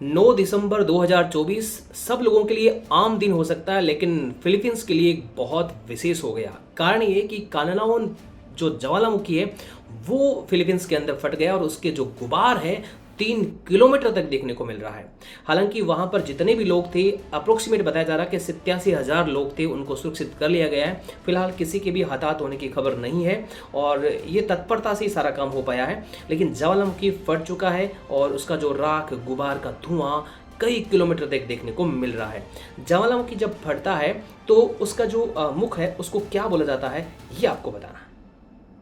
9 दिसंबर 2024 सब लोगों के लिए आम दिन हो सकता है, लेकिन फिलीपींस के लिए एक बहुत विशेष हो गया। कारण ये कि कानलावन जो ज्वालामुखी है वो फिलीपींस के अंदर फट गया और उसके जो गुबार है 3 किलोमीटर तक देखने को मिल रहा है। हालांकि वहां पर जितने भी लोग थे, अप्रोक्सीमेट बताया जा रहा है कि 87,000 लोग थे, उनको सुरक्षित कर लिया गया है। फिलहाल किसी के भी हताहत होने की खबर नहीं है और ये तत्परता से ही सारा काम हो पाया है। लेकिन ज्वालामुखी फट चुका है और उसका जो राख गुबार का धुआं कई किलोमीटर तक देखने को मिल रहा है। ज्वालामुखी जब फटता है तो उसका जो मुख है उसको क्या बोला जाता है, ये आपको बताना है।